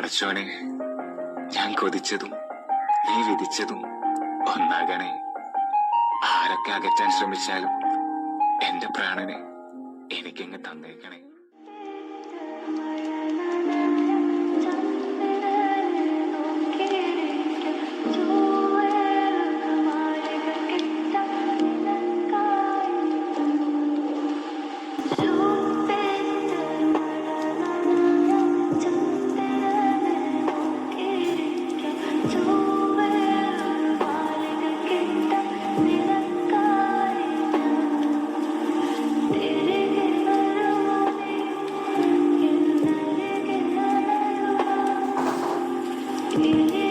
പടച്ചോനെ, ഞാൻ കൊതിച്ചതും നീ വിധിച്ചതും ഒന്നാകണേ. ആരൊക്കെ അകറ്റാൻ ശ്രമിച്ചാലും എന്റെ പ്രാണനെ എനിക്കങ്ങ് തന്നേക്കണേ. Yeah.